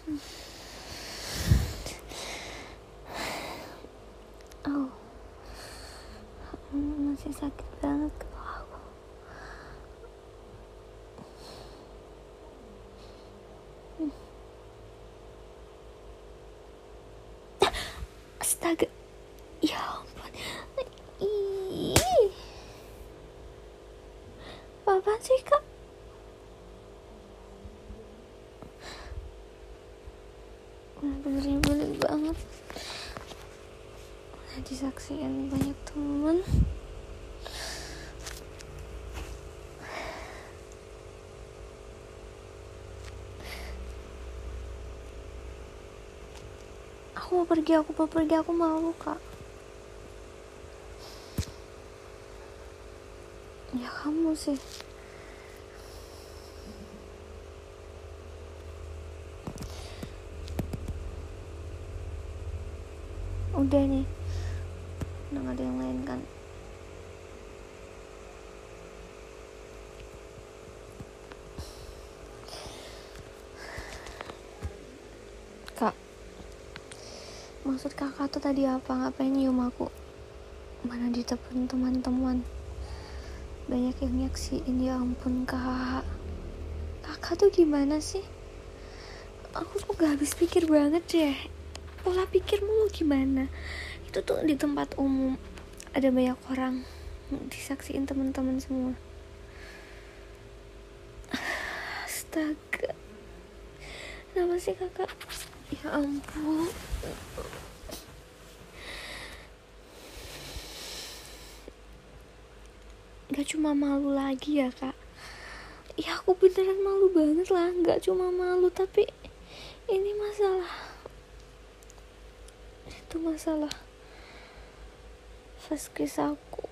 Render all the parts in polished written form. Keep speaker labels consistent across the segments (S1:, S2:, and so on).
S1: Oh, masih sakit banget kepala aku. Astaga, ya ampun. Ih, apaan sih kak? Bener banget. Disaksikan banyak temen. Aku mau malu kak. Ya kamu sih. Udah nih, udah gak ada yang lain kan. Kak, maksud kakak tuh tadi apa? Ngapain nyium aku? Mana di depan teman-teman banyak yang nyaksiin. Ya ampun kak, kakak tuh gimana sih? Aku tuh gak habis pikir banget deh. Pola pikirmu gimana? Itu tuh di tempat umum, ada banyak orang, disaksiin teman-teman semua. Astaga, kenapa sih kakak? Ya ampun. Gak cuma malu lagi ya kak. Ya aku beneran malu banget lah. Gak cuma malu, tapi ini masalah. Itu masalah first kiss aku,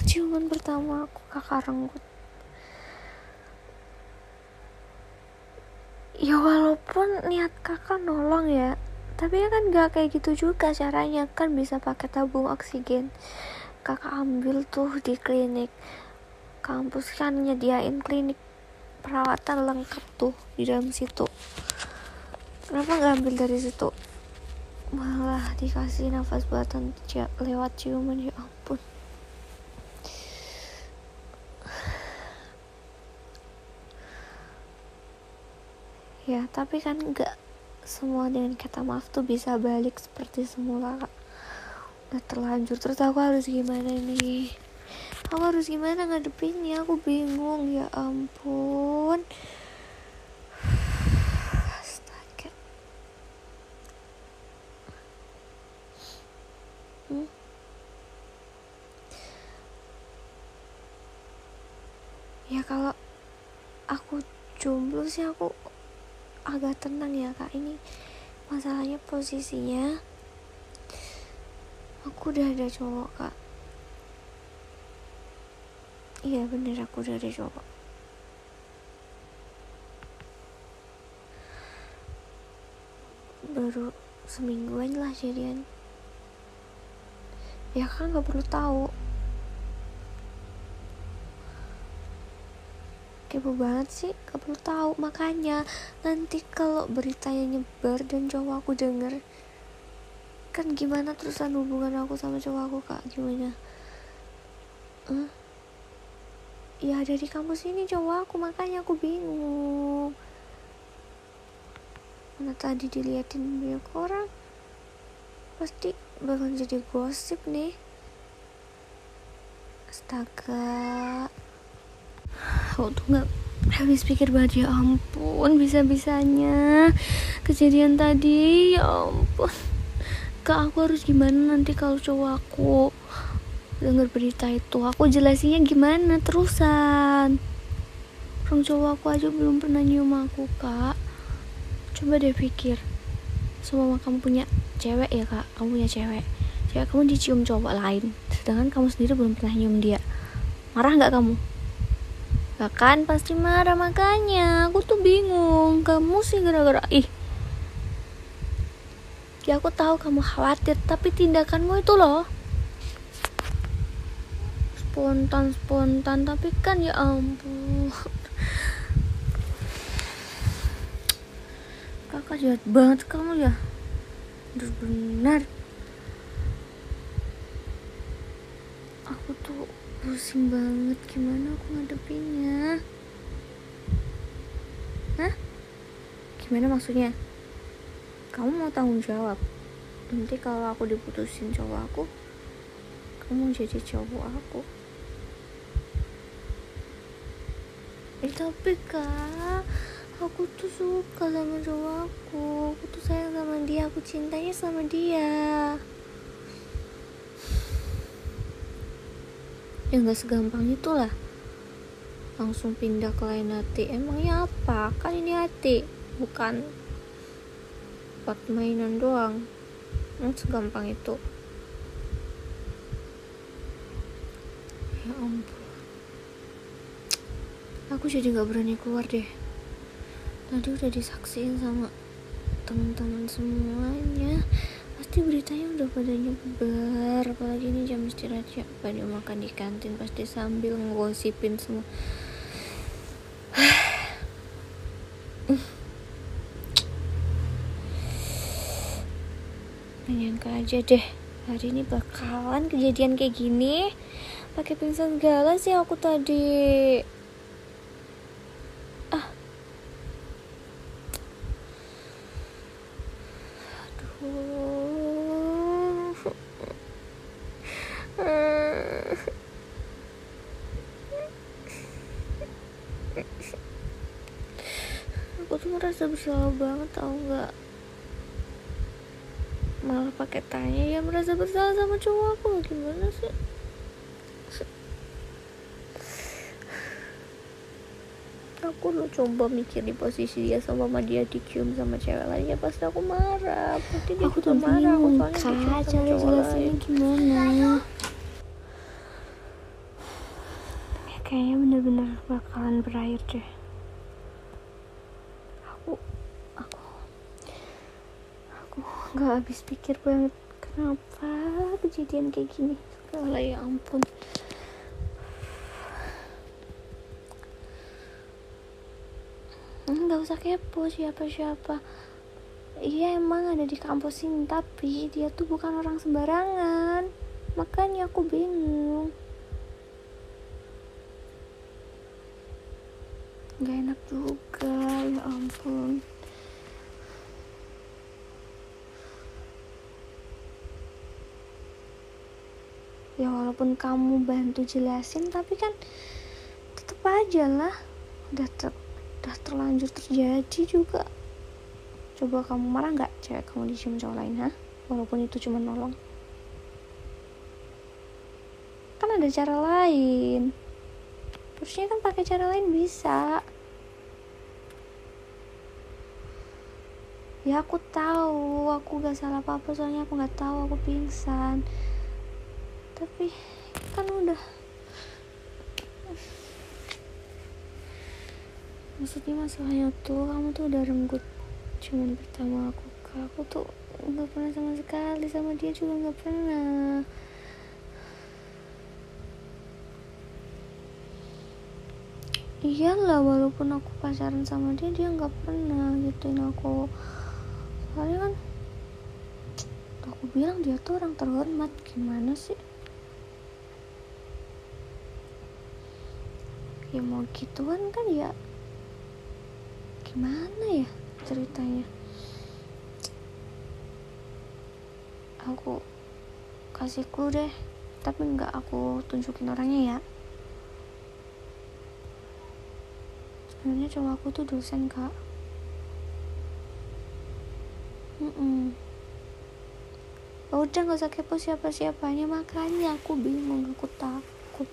S1: ciuman pertama aku kakak renggut. Ya walaupun niat kakak nolong ya, tapi kan gak kayak gitu juga caranya. Kan bisa pakai tabung oksigen. Kakak ambil tuh di klinik kampus, kan nyediain klinik perawatan lengkap tuh di dalam situ. Kenapa gak ambil dari situ? Malah dikasih nafas buatan lewat ciuman. Ya ampun. Ya tapi kan gak semua dengan kata maaf tuh bisa balik seperti semula kak. Udah terlanjur, terus aku harus gimana nih? Aku harus gimana ngadepinnya? Aku bingung. Ya ampun. Astaga. Ya kalau aku jomblo sih aku agak tenang ya kak. Ini masalahnya posisinya aku udah ada cowok kak. Iya bener, aku udah ada cowok. Baru semingguan lah jadian. Ya kan gak perlu tahu. Kepo banget sih, gak perlu tahu. Makanya nanti kalau beritanya nyebar dan cowok aku denger, kan gimana terusan hubungan aku sama cowok aku kak? Gimana? Ya ada di kampus ini cowok aku, makanya aku bingung. Mana tadi diliatin banyak orang, pasti bakal jadi gosip nih. Astaga, aku tuh gak habis pikir banget. Ya ampun, bisa-bisanya kejadian tadi. Ya ampun kak, aku harus gimana nanti kalau cowok aku denger berita itu? Aku jelasinnya gimana terusan? Orang cowok aku aja belum pernah nyium aku kak. Coba deh pikir, semua kamu punya cewek ya kak, kamu punya cewek kamu dicium cowok lain, sedangkan kamu sendiri belum pernah nyium dia. Marah gak kamu? Gak kan, pasti marah. Makanya aku tuh bingung. Kamu sih gara-gara ya aku tahu kamu khawatir, tapi tindakanmu itu loh spontan, tapi kan ya ampun. jahat banget kamu ya, benar-benar. Aku tuh pusing banget, gimana aku ngadepinnya. Hah? Gimana maksudnya? Kamu mau tanggung jawab? Nanti kalau aku diputusin cowok aku, kamu jadi cowok aku. Tapi kak, aku tuh suka sama cowok aku tuh sayang sama dia, aku cintanya sama dia. Ya gak segampang itulah langsung pindah ke lain hati. Emangnya apa? Kan ini hati, bukan buat mainan doang. Segampang itu. Ya ampun, aku jadi gak berani keluar deh. Tadi udah disaksiin sama teman-teman semuanya, pasti beritanya udah pada nyebar. Apalagi ini jam istirahat ya, pada makan di kantin pasti sambil ngosipin semua. Menyangka aja deh hari ini bakalan kejadian kayak gini. Pakai pingsan segala sih aku tadi. Aku tuh merasa bersalah banget, tau nggak? Malah pakai tanya ya merasa bersalah sama cowok aku. Gimana sih? Aku udah coba mikir di posisi dia sama mama dia dicium sama cewek lain, ya pasti aku marah. Pasti dia juga marah. Aku soalnya dicium sama cowok lain. Gimana? Ya, kayaknya bener-bener bakalan berakhir deh. Aku nggak habis pikir banget kenapa kejadian kayak gini segala, ya ampun. Nggak usah kepo siapa-siapa. Iya emang ada di kampus ini, tapi dia tuh bukan orang sembarangan. Makanya aku bingung. Nggak enak juga, ya ampun. Ya walaupun kamu bantu jelasin, tapi kan tetep aja lah. Udah terlanjur terjadi juga. Coba kamu marah nggak cewek kamu dicium cowok lain, ha? Walaupun itu cuma nolong. Kan ada cara lain. Terusnya kan pakai cara lain bisa. Ya aku tahu, aku gak salah apa-apa soalnya aku gak tahu, aku pingsan. Tapi kan udah. Maksudnya masalahnya tuh kamu tuh udah renggut cuman pertama aku tuh nggak pernah sama sekali, sama dia juga nggak pernah. Iyalah walaupun aku pacaran sama dia nggak pernah gituin aku. Soalnya kan aku bilang dia tuh orang terhormat. Gimana sih? Ya mau gituan kan ya, gimana ya ceritanya. Aku kasih clue deh, tapi nggak aku tunjukin orangnya ya. Sebenarnya cowok aku tuh dosen, kak. Udah gak usah kepo siapa-siapanya, makanya aku bingung, aku takut.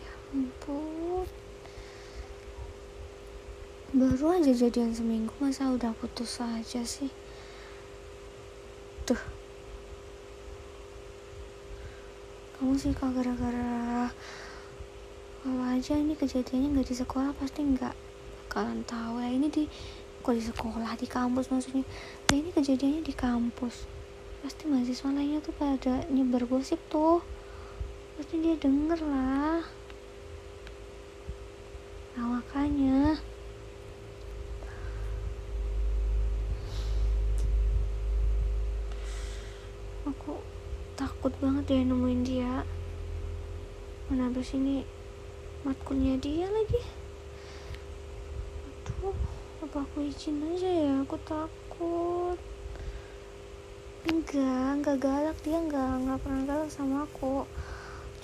S1: Ya ampun, baru aja jadian seminggu masa udah putus aja sih. Tuh, kamu sih kak gara-gara kalau aja ini kejadiannya gak di sekolah pasti gak bakalan tahu ya. Ini kok di sekolah, di kampus maksudnya. Nah ini kejadiannya di kampus, pasti mahasiswa lainnya tuh pada nyebar gosip tuh, pasti dia denger lah. Nah makanya takut banget deh nemuin dia. Mana abis ini matkulnya dia lagi. Aduh, apa aku izin aja ya? Aku takut. Enggak galak, dia enggak pernah galak sama aku.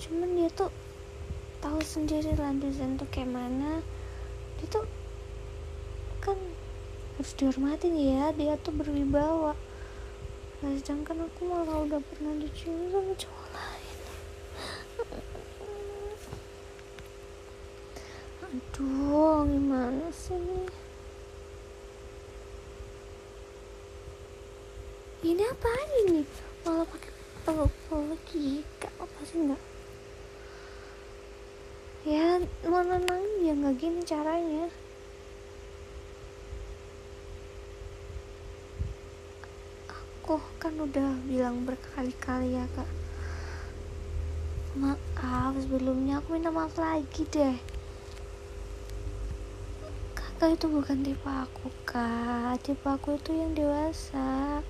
S1: Cuman dia tuh tahu sendiri lah dosen tuh kayak mana. Dia tuh kan harus dihormatin ya, dia tuh berwibawa. Nah, sedangkan aku malah udah pernah dicium sama cowok lain. Aduh, gimana sih nih? Ini apaan ini? Malah pakai peluk lagi, apa sih enggak? Ya, mau nenangin ya nggak gini caranya. Aku kan udah bilang berkali-kali ya kak, maaf sebelumnya, aku minta maaf lagi deh. Kakak itu bukan tipe aku kak, tipe aku itu yang dewasa.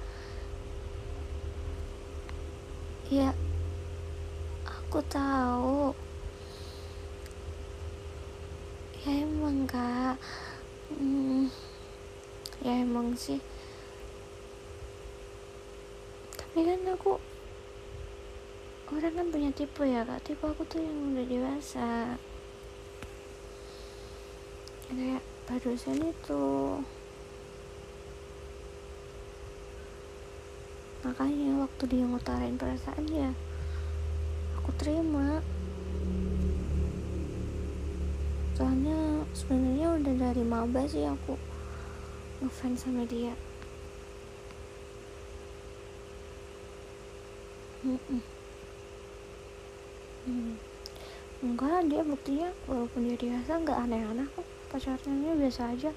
S1: Ya, aku tahu. Ya emang kak, ya emang sih. Tapi kan aku orang kan punya tipe ya kak, tipe aku tuh yang udah dewasa. Kayak barusan itu, makanya waktu dia ngutarain perasaan ya aku terima. Soalnya sebenarnya udah dari maba sih aku ngefans sama dia. Enggak, dia buktinya walaupun dia dewasa nggak aneh-aneh kok, pacarnya biasa aja.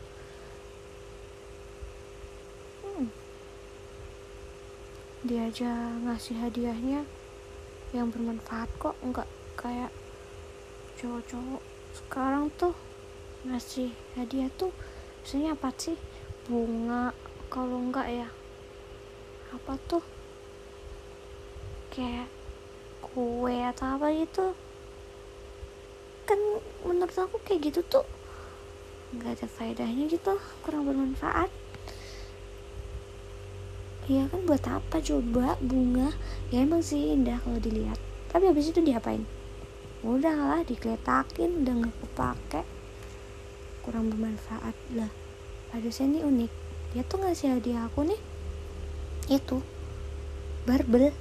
S1: Dia aja ngasih hadiahnya yang bermanfaat kok, nggak kayak cowok-cowok sekarang tuh ngasih hadiah tuh biasanya apa sih, bunga, kalau enggak ya apa tuh, kayak kue atau apa gitu. Kan menurut aku kayak gitu tuh nggak ada faedahnya gitu, kurang bermanfaat. Ya kan buat apa coba bunga, ya emang sih indah kalau dilihat, tapi habis itu diapain? Udah lah, dikeletakin, udah nggak kepake, kurang bermanfaat lah. Pada ini unik, dia tuh ngasih hadiah aku nih itu barbel,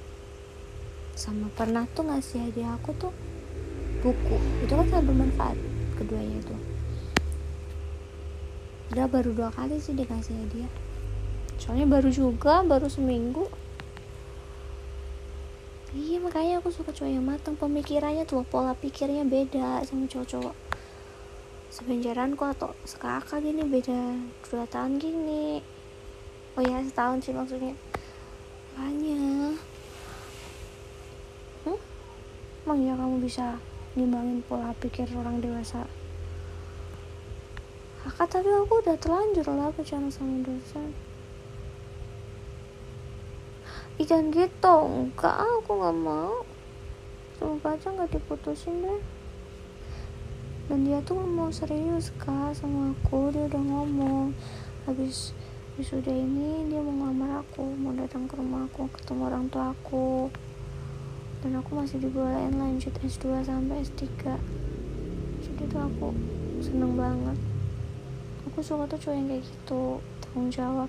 S1: sama pernah tuh ngasih hadiah aku tuh buku. Itu kan sangat bermanfaat keduanya itu. Udah baru 2 kali sih dikasih hadiah, soalnya baru seminggu. Iya, makanya aku suka cowok yang matang pemikirannya tuh, pola pikirnya beda sama cowok-cowok sebenjaranku atau sekakak gini, beda 2 tahun gini. Oh ya, setahun sih maksudnya. Makanya emang ya kamu bisa ngimbangin pola pikir orang dewasa? Kakak, tapi aku udah terlanjur lah pacaran sama dosen. Jangan gitu, enggak, aku gak mau. Semoga aja gak diputusin deh. Dan dia tuh mau serius kak sama aku, dia udah ngomong habis wisuda ini dia mau ngelamar aku, mau datang ke rumah aku, ketemu orang tua aku, dan aku masih dibolehin lanjut S2 sampai S3. Jadi tuh aku seneng banget. Aku suka tuh cowok yang kayak gitu, tanggung jawab.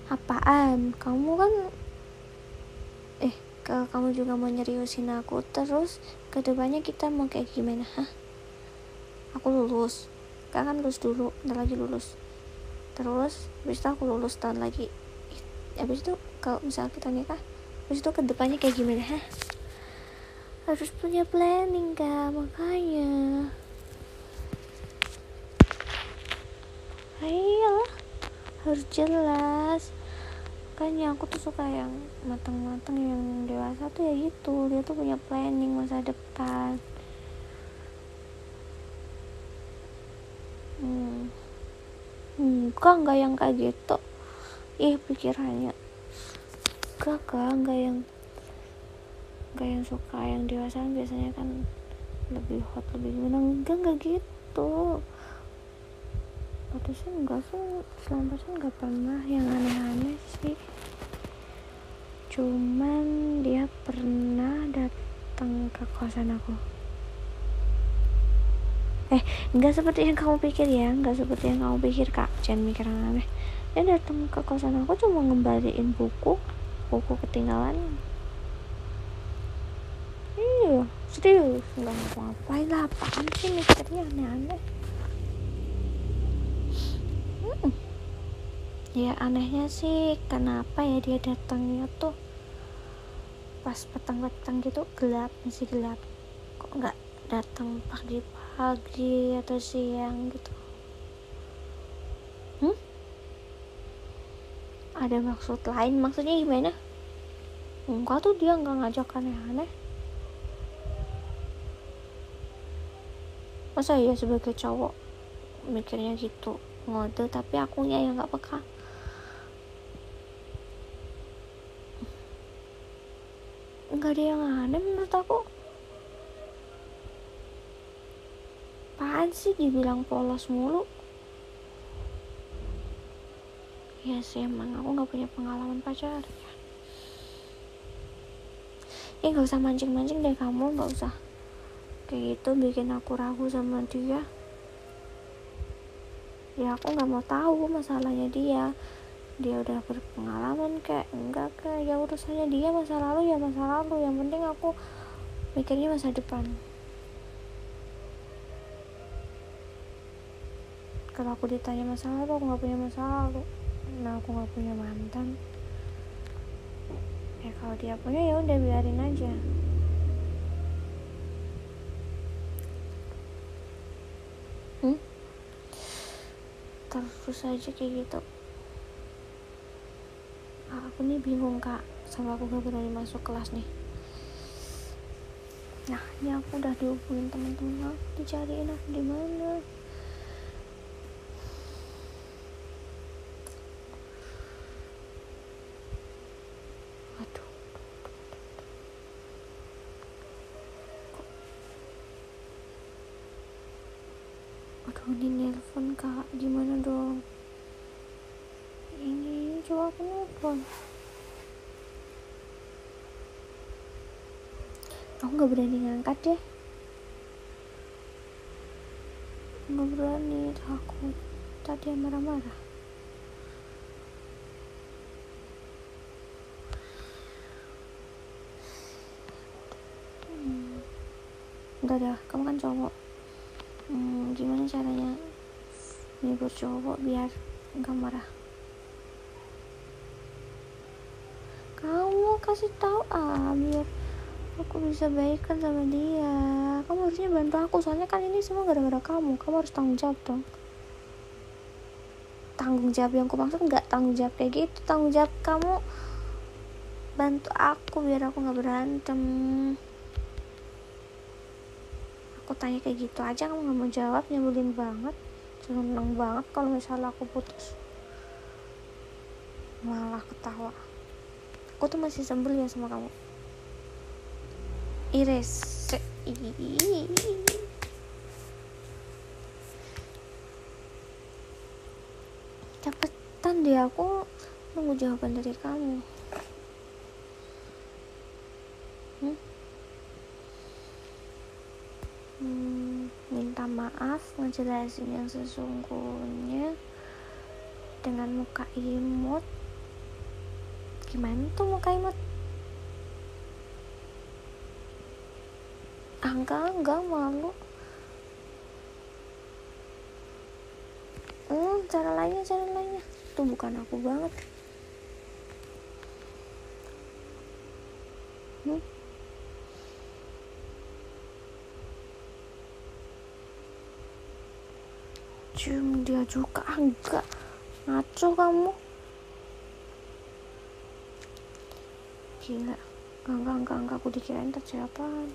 S1: Apaan? Kamu kan kalau kamu juga mau nyeriusin aku, terus kedepannya kita mau kayak gimana? Aku lulus, kakak kan lulus dulu, ntar lagi lulus, terus habis itu aku lulus tahun lagi, habis itu kalau misalnya kita nikah, habis itu kedepannya kayak gimana? Harus punya planning kak, makanya ayolah, harus jelas. Makanya aku tuh suka yang matang-matang, yang dewasa tuh ya gitu, dia tuh punya planning masa depan. Enggak yang kayak gitu. pikirannya nggak yang suka yang dewasa biasanya kan lebih hot, lebih gimana. Enggak gitu. Pantesan enggak sih, selama pacaran enggak pernah yang aneh-aneh sih. Cuman dia pernah datang ke kosan aku. Enggak seperti yang kamu pikir ya, enggak seperti yang kamu pikir Kak, jangan mikir aneh. Dia datang ke kosan aku cuma ngembaliin buku ketinggalan. Iya, serius, nggak ngapain lah, apaan sih mikirnya aneh-aneh. Ya anehnya sih kenapa ya dia datangnya tuh pas petang-petang gitu, masih gelap, kok nggak datang pagi-pagi atau siang gitu. Ada maksud lain, maksudnya gimana? Enggak tuh, dia nggak ngajak aneh-aneh. Masa ya sebagai cowok mikirnya gitu, ngode, tapi akunya yang nggak peka. Nggak ada yang aneh menurut aku. Apaan sih dibilang polos mulu? Ya sih, emang aku nggak punya pengalaman pacaran ya. Nggak usah mancing-mancing deh kamu, nggak usah kayak gitu bikin aku ragu sama dia. Ya aku nggak mau tahu masalahnya dia udah berpengalaman kayak enggak, kayak ya urusannya dia. Masa lalu ya masa lalu, yang penting aku mikirnya masa depan. Kalau aku ditanya masa lalu, aku nggak punya masa lalu. Nah, aku nggak punya mantan. Ya kalau dia punya ya udah, biarin aja. Terus aja kayak gitu. Aku nih bingung Kak, sama aku gak berani masuk kelas nih. Nah, ini aku udah dihubungin teman-teman aku, dicariin aku di mana. Aduh, ini nelpon Kak, gimana dong? Ini coba aku nelpon. Aku nggak berani ngangkat deh. Nggak berani, takut tadi dia marah-marah. Udah dah, kamu kan cowok. Gimana caranya menghibur cowok biar nggak marah? Kamu kasih tahu biar aku bisa baikkan sama dia. Kamu harusnya bantu aku, soalnya kan ini semua gara-gara kamu harus tanggung jawab dong. Tanggung jawab yang aku maksud nggak tanggung jawab kayak gitu, tanggung jawab kamu bantu aku biar aku nggak berantem. Aku tanya kayak gitu aja kamu nggak mau jawab, nyebelin banget. Seneng banget kalau misalnya aku putus, malah ketawa. Aku tuh masih sebel ya sama kamu. Cepetan deh, aku nunggu jawaban dari kamu. Minta maaf, ngejelasin yang sesungguhnya dengan muka imut. Gimana tuh muka imut? Enggak malu. Cara lainnya itu bukan aku banget. Cium dia juga, enggak, ngaco kamu. Gila, enggak, aku dikirain tersiapan.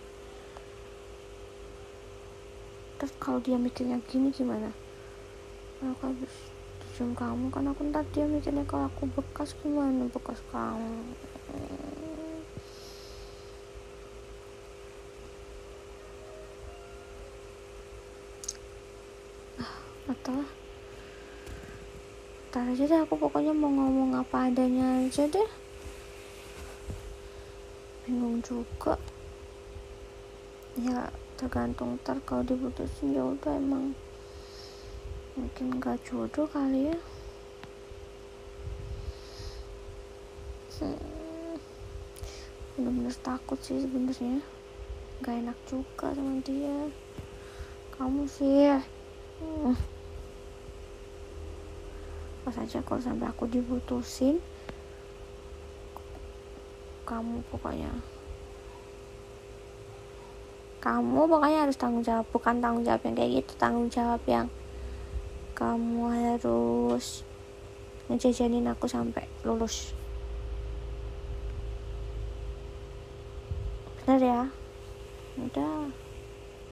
S1: Terus kalau dia mikirnya gini gimana? Aku habis cium kamu, kan aku ntar dia mikirnya kalau aku bekas, gimana bekas kamu. Atau ntar aja deh, aku pokoknya mau ngomong apa adanya aja deh, bingung juga ya, tergantung ntar kalau diputusin ya udah, emang mungkin gak jodoh kali ya. Bener-bener takut sih sebenarnya, gak enak juga sama dia. Kamu sih pas aja kalau sampai aku diputusin, kamu pokoknya harus tanggung jawab. Bukan tanggung jawab yang kayak gitu, tanggung jawab yang kamu harus ngejajanin aku sampai lulus. Bener ya? Udah.